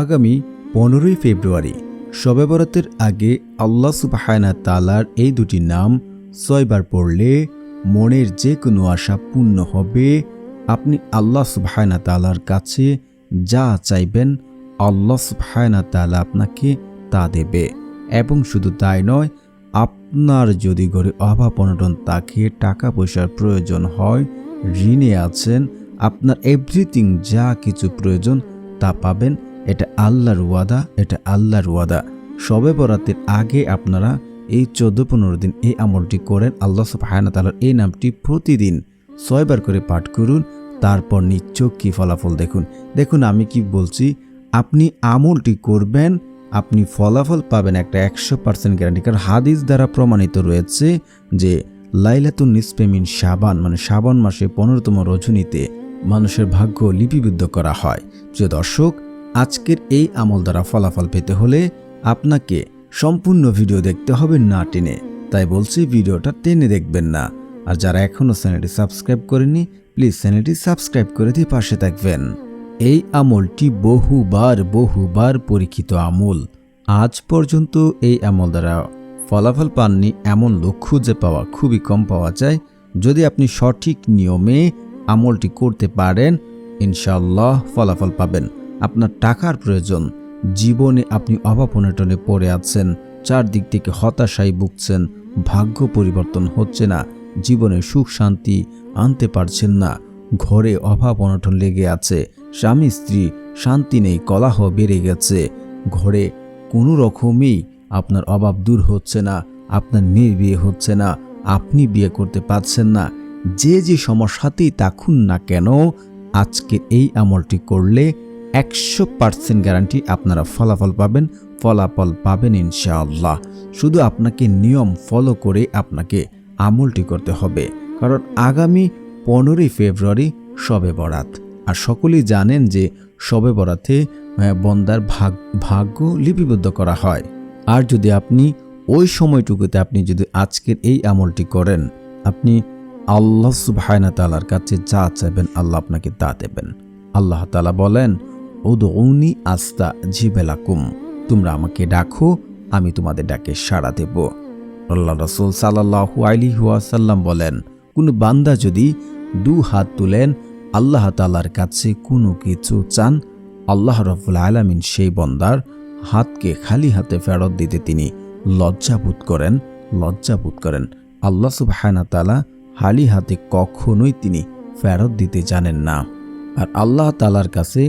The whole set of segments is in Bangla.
আগামী 15ই ফেব্রুয়ারি শবে বরাতের আগে আল্লাহ সুবহানাহু তাআলার এই দুটি নাম 6 বার পড়লে মনের যে কোনো আশা পূর্ণ হবে। আপনি আল্লাহ সুবহানাহু তাআলার কাছে যা চাইবেন আল্লাহ সুবহানাহু তাআলা আপনাকে তা দেবে। এবং শুধু তাই নয়, আপনার যদি ঘরে অভাব অনটন থাকে, টাকা পয়সার প্রয়োজন হয়, ঋণে আছেন, আপনার এভরিথিং যা কিছু প্রয়োজন তা পাবেন। এটা আল্লাহর ওয়াদা, এটা আল্লাহর ওয়াদা। শবে বরাতের আগে আপনারা এই 14-15 দিন এই আমলটি করেন। আল্লাহ সুবহানাহু তাআলার এই নামটি প্রতিদিন 6 বার করে পাঠ করুন, তারপর নিশ্চয় কি ফলাফল দেখুন। দেখুন আমি কি বলছি, আপনি আমলটি করবেন, আপনি ফলাফল পাবেন একটা 100% গ্যারান্টি। কারণ হাদিস দ্বারা প্রমাণিত রয়েছে যে লাইলাতুন নিসফে মিন শাবান, মানে শাবান মাসে 15তম রজনীতে মানুষের ভাগ্য লিপিবদ্ধ করা হয়। প্রিয় দর্শক, আজকের এই আমল দ্বারা ফলাফল পেতে হলে আপনাকে সম্পূর্ণ ভিডিও দেখতে হবে, না টেনে। তাই বলছি ভিডিওটা টেনে দেখবেন না। আর যারা এখনও চ্যানেলটি সাবস্ক্রাইব করেননি, প্লিজ চ্যানেলটি সাবস্ক্রাইব করে দিয়ে পাশে থাকবেন। এই আমলটি বহুবার পরীক্ষিত আমল। আজ পর্যন্ত এই আমল দ্বারা ফলাফল পাননি এমন লোক খুঁজে পাওয়া খুবই কম পাওয়া যায়। যদি আপনি সঠিক নিয়মে আমলটি করতে পারেন, ইনশাআল্লাহ ফলাফল পাবেন। আপনার টাকার প্রয়োজন, জীবনে আপনি অভাব অনটনে পড়ে আছেন, চারদিক থেকে হতাশায় ভুগছেন, ভাগ্য পরিবর্তন হচ্ছে না, জীবনে সুখ শান্তি আনতে পারছেন না, ঘরে অভাব অনটন লেগে আছে, স্বামী স্ত্রী শান্তি নেই, কলহ বেড়ে গেছে, ঘরে কোনো রকমেই আপনার অভাব দূর হচ্ছে না, আপনার মেয়ের বিয়ে হচ্ছে না, আপনি বিয়ে করতে পারছেন না, যে সমস্যাতেই থাকুন না কেন, আজকে এই আমলটি করলে 100% গ্যারান্টি আপনারা ফলাফল পাবেন ইনশাআল্লাহ। শুধু আপনাকে নিয়ম ফলো করে আপনাকে আমলটি করতে হবে। কারণ আগামী 15ই ফেব্রুয়ারি শবে বরাত। আর সকলেই জানেন যে শবে বরাতে বন্দার ভাগ্য লিপিবদ্ধ করা হয়। আর যদি আপনি ওই সময়টুকুতে আপনি যদি আজকের এই আমলটি করেন, আপনি আল্লাহ সুবহানাহু তাআলার কাছে যা চাইবেন আল্লাহ আপনাকে তা দেবেন। আল্লাহ তাআলা বলেন, উদউনি আস্তাজিব লাকুম, তোমরা আমাকে ডাকো, আমি তোমাদের ডাকে সাড়া দেব। আল্লাহ রাসূল সাল্লাল্লাহু আলাইহি ওয়াসাল্লাম বলেন, কোন বান্দা যদি 2 হাত তুলেন আল্লাহ তাআলার কাছে কোনো কিছু চান, আল্লাহ রাব্বুল আলামিন সেই বান্দার হাতকে খালি হাতে ফেরত দিতে তিনি লজ্জাবোধ করেন। আল্লাহ সুবহানাহু তাআলা খালি হাতে কখনোই তিনি ফেরত দিতে জানেন না। আর আল্লাহ তাআলার কাছে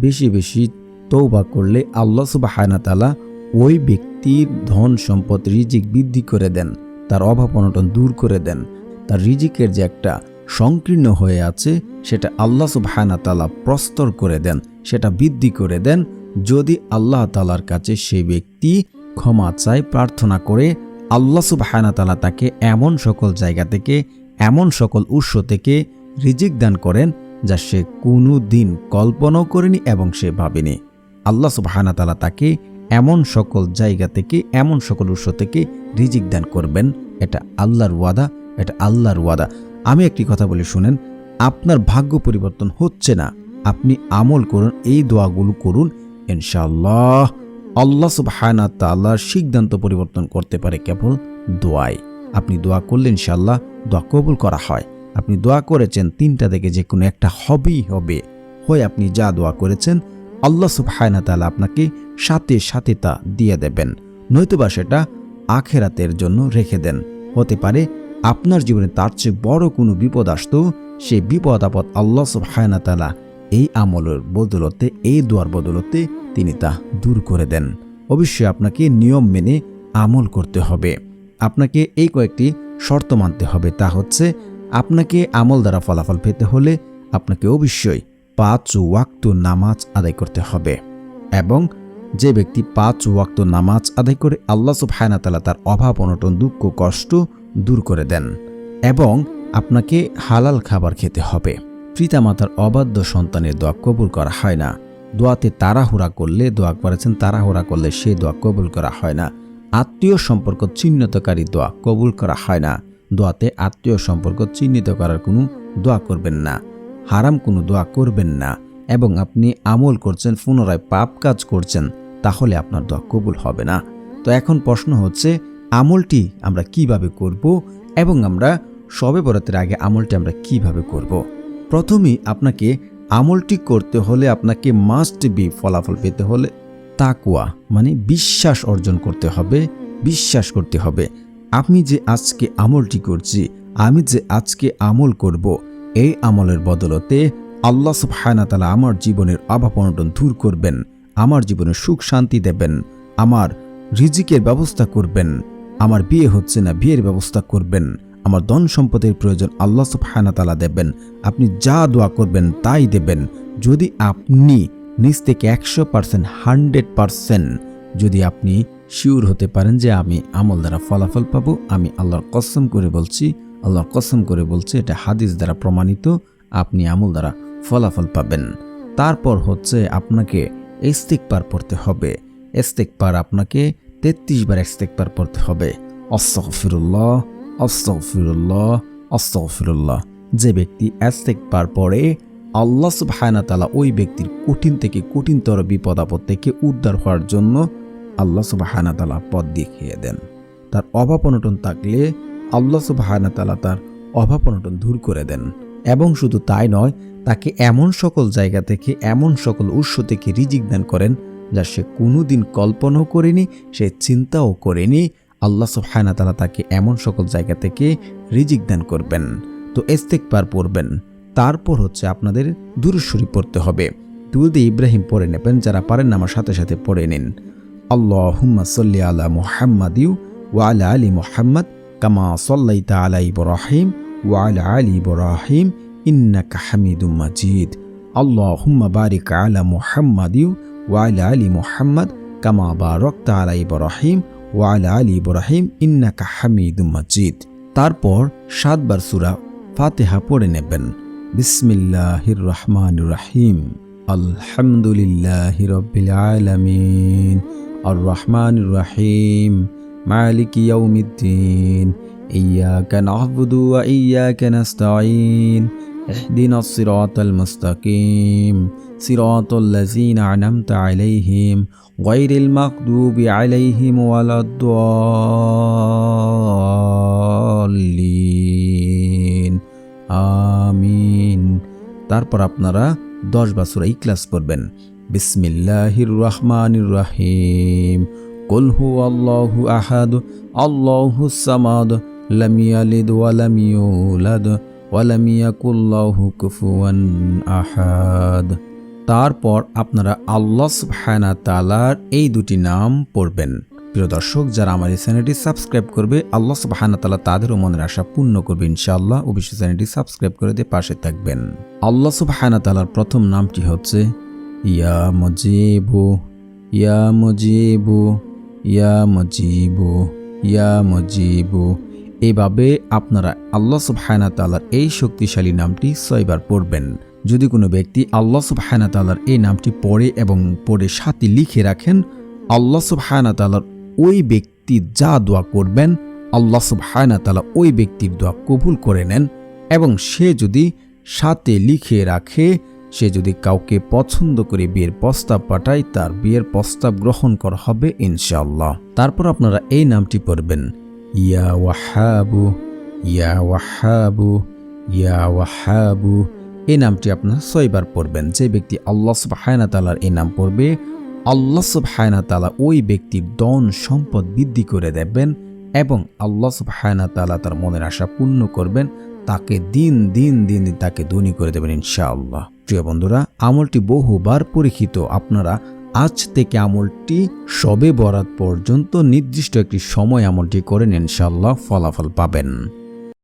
বেশি তওবা করলে আল্লাহ সুবহানাহু তাআলা ওই ব্যক্তির ধন সম্পদ রিজিক বৃদ্ধি করে দেন, তার অভাব অনটন দূর করে দেন। তার রিজিকের যে একটা সংকীর্ণ হয়ে আছে সেটা আল্লাহ সুবহানাহু তাআলা প্রস্তর করে দেন, সেটা বৃদ্ধি করে দেন। যদি আল্লাহ তাআলার কাছে সেই ব্যক্তি ক্ষমা চায়, প্রার্থনা করে, আল্লাহ সুবহানাহু তাআলা তাকে এমন সকল জায়গা থেকে, এমন সকল উৎস থেকে রিজিক দান করেন যা সে কোনো দিন কল্পনাও করেনি এবং সে ভাবেনি। আল্লাহ সুবহানাহু তাআলা তাকে এমন সকল জায়গা থেকে, এমন সকল উৎস থেকে রিজিক দান করবেন। এটা আল্লাহর ওয়াদা, এটা আল্লাহর ওয়াদা। আমি একটি কথা বলি শুনেন, আপনার ভাগ্য পরিবর্তন হচ্ছে না, আপনি আমল করুন, এই দোয়াগুলো করুন, ইনশাআল্লাহ আল্লাহ সুবহানাহু তাআলার সিদ্ধান্ত পরিবর্তন করতে পারে কেবল দোয়ায়। আপনি দোয়া করলে ইনশাআল্লাহ দোয়া কবুল করা হয়। আপনি দোয়া করেছেন 3টা থেকে যে কোনো একটা হবেই হবে। হয় আপনি যা দোয়া করেছেন আল্লাহ সুবহানাহু তাআলা আপনাকে সাথে তা দিয়ে দেবেন, নয়তোবা সেটা আখিরাতের জন্য রেখে দেন। হতে পারে আপনার জীবনে তার চেয়ে বড় কোনো বিপদ আসতো, সেই বিপদ আপদ আল্লাহ সুবহানাহু তাআলা এই আমলের বদলতে, এই দোয়ার বদলতে তিনি তা দূর করে দেন। অবশ্যই আপনাকে নিয়ম মেনে আমল করতে হবে। আপনাকে এই কয়েকটি শর্ত মানতে হবে। তা হচ্ছে, আপনাকে আমল দ্বারা ফলাফল পেতে হলে আপনাকে অবশ্যই 5 ওয়াক্ত নামাজ আদায় করতে হবে। এবং যে ব্যক্তি 5 ওয়াক্ত নামাজ আদায় করে আল্লাহ সুবহানাহু তাআলা তার অভাব অনটন দুঃখ কষ্ট দূর করে দেন। এবং আপনাকে হালাল খাবার খেতে হবে। পিতামাতার অবাধ্য সন্তানের দোয়া কবুল করা হয় না। দোয়াতে তাড়াহুড়া করলে, দোয়া করেছেন তাড়াহুড়া করলে সেই দোয়া কবুল করা হয় না। আত্মীয় সম্পর্ক চিহ্নিতকারী দোয়া কবুল করা হয় না। দোয়াতে আত্মীয় সম্পর্ক চিহ্নিত করার কোনো দোয়া করবেন না। হারাম কোনো দোয়া করবেন না। এবং আপনি আমল করছেন, পুনরায় পাপ কাজ করছেন, তাহলে আপনার দোয়া কবুল হবে না। তো এখন প্রশ্ন হচ্ছে, আমলটি আমরা কিভাবে করব এবং আমরা শবে বরাতের আগে আমলটি আমরা কিভাবে করব। প্রথমেই আপনাকে আমলটি করতে হলে আপনাকে মাস্ট বি ফলাফল পেতে হলে তাকওয়া মানে বিশ্বাস অর্জন করতে হবে। বিশ্বাস করতে হবে আমি যে আজকে আমলটি করছি, আমি যে আজকে আমল করব, এই আমলের বদলতে আল্লাহ সুবহানাহু ওয়া তাআলা আমার জীবনের অভাব অনটন দূর করবেন, আমার জীবনে সুখ শান্তি দেবেন, আমার রিজিকের ব্যবস্থা করবেন, আমার বিয়ে হচ্ছে না বিয়ের ব্যবস্থা করবেন, আমার ধন সম্পদের প্রয়োজন আল্লাহ সুবহানাহু ওয়া তাআলা দেবেন, আপনি যা দোয়া করবেন তাই দেবেন। যদি আপনি নিজ থেকে 100% 100% যদি আপনি শিওর হতে পারেন যে আমি আমল দ্বারা ফলাফল পাবো, আমি আল্লাহর কসম করে বলছি, আল্লাহর কসম করে বলছি, এটা হাদিস দ্বারা প্রমাণিত, আপনি আমল দ্বারা ফলাফল পাবেন। তারপর হচ্ছে আপনাকে ইস্তিগফার পড়তে হবে। ইস্তিগফার আপনাকে 33 বার ইস্তিগফার পড়তে হবে। আস্তাগফিরুল্লাহ, আস্তাগফিরুল্লাহ, আস্তাগফিরুল্লাহ। যে ব্যক্তি ইস্তিগফার পড়ে, আল্লাহ সুবহানাহু ওয়া তাআলা ওই ব্যক্তির কঠিন থেকে কঠিনতর বিপদ আপদ থেকে উদ্ধার হওয়ার জন্য আল্লাহ সুবহানাহু ওয়া তাআলা পথ দেখিয়ে দেন। তার অভাব অনটন থাকলে আল্লাহ সুবহানাহু ওয়া তাআলা তার অভাব অনটন দূর করে দেন। এবং শুধু তাই নয়, তাকে এমন সকল জায়গা থেকে, এমন সকল উৎস থেকে রিজিক দান করেন যা সে কোনোদিন কল্পনাও করেনি, সে চিন্তাও করেনি। আল্লাহ সুবহানাহু ওয়া তাআলা তাকে এমন সকল জায়গা থেকে রিজিক দান করবেন। তো ইস্তিগফার পড়বেন। তারপর হচ্ছে আপনাদের দুরূদ শরীফ পড়তে হবে। দুরূদে ইব্রাহিম পড়ে নেবেন, যারা পারেন আমার সাথে সাথে পড়ে নিন। আল্লাহুম্মা সাল্লি আলা মুহাম্মাদিউ ওয়া আলা আলি মুহাম্মাদ কামা সাল্লাইতা আলা ইব্রাহিম ওয়া আলা আলি ইব্রাহিম ইন্নাকা হামিদুম মাজিদ। আল্লাহুম্মা বারিক আলা মুহাম্মাদিউ ওয়া আলা আলি মুহাম্মাদ কামা বারাকতা আলা ইব্রাহিম ওয়া আলা আলি ইব্রাহিম ইন্নাকা হামিদুম মাজিদ। তারপর 7 বার সূরা ফাতিহা পড়ে নেবেন। বিসমিল্লাহির রহমানির রহিম। আলহামদুলিল্লাহি রাব্বিল আলামিন আর রহমানির রহিম মালিকি ইয়াউমিদ্দিন ইয়্যাকা না'বুদু ওয়া ইয়্যাকা নাস্তাঈন ইহদিনাস সিরাতাল মুস্তাকিম সিরাতাল লাযিনা আন'আমতা আলাইহিম গায়রিল মাগদুবি আলাইহিম ওয়ালাদ-দাল্লিন আমিন। তারপর আপনারা 10 বার সূরা ইখলাস পড়বেন। বিসমিল্লাহির রহমানির রহিম। কুল হুয়াল্লাহু আহাদ আল্লাহুস সামাদ লাম ইয়ালিদ ওয়া লাম ইউলাদ ওয়া লাম ইয়াকুল লাহু কুফুয়ান আহাদ। তারপর আপনারা আল্লাহ সুবহানাহু ওয়া তাআলার এই দুটি নাম পড়বেন। প্রিয় দর্শক, যারা আমার এই চ্যানেলটি সাবস্ক্রাইব করবে, আল্লাহ সুবহানাহু ওয়া তাআলা তাদেরও মনের আশা পূর্ণ করবে ইনশাআল্লাহ। অবশ্যই চ্যানেলটি সাবস্ক্রাইব করে দিয়ে পাশে থাকবেন। আল্লাহ সুবহানাহু ওয়া তাআলার প্রথম নামটি হচ্ছে ইয়া মুজিবু, ইয়া মুজিবু, ইয়া মুজিবু, ইয়া মুজিবু। এইভাবে আপনারা আল্লাহ সুবহানাহু ওয়া তাআলার এই শক্তিশালী নামটি 6 বার পড়বেন। যদি কোনো ব্যক্তি আল্লাহ সুবহানাহু ওয়া তাআলার এই নামটি পড়ে এবং পড়ে সাথে লিখে রাখেন, আল্লাহ সুবহানাহু ওয়া তাআলার ওই ব্যক্তি যা দোয়া করবেন আল্লাহ সুবহানাহু ওয়া তাআলা ওই ব্যক্তির দোয়া কবুল করে নেন। এবং সে যদি সাথে লিখে রাখে, সে যদি কাউকে পছন্দ করে বিয়ের প্রস্তাব পাঠায়, তার বিয়ের প্রস্তাব গ্রহণ করা হবে ইনশাআল্লাহ। তারপর আপনারা এই নামটি পড়বেন, ইয়া ওয়াহাবু, ইয়া ওয়াহাবু, ইয়া ওয়াহাবু। এই নামটি আপনারা 6 বার পড়বেন। যে ব্যক্তি আল্লাহ সুবহানাহু ওয়া তাআলার এই নাম পড়বে, আল্লাহ সুবহানাহু ওয়া তাআলা ওই ব্যক্তির ধন সম্পদ বৃদ্ধি করে দেবেন এবং আল্লাহ সুবহানাহু ওয়া তাআলা তার মনের আশা পূর্ণ করবেন, তাকে দিন দিন দিন তাকে ধনী করে দেবেন ইনশাআল্লাহ। প্রিয় বন্ধুরা, আমলটি বহুবার পরীক্ষিত। আপনারা আজ থেকে আমলটি শবে বরাত পর্যন্ত নির্দিষ্ট একটি সময় আমলটি করেন, ইনশাআল্লাহ ফলাফল পাবেন।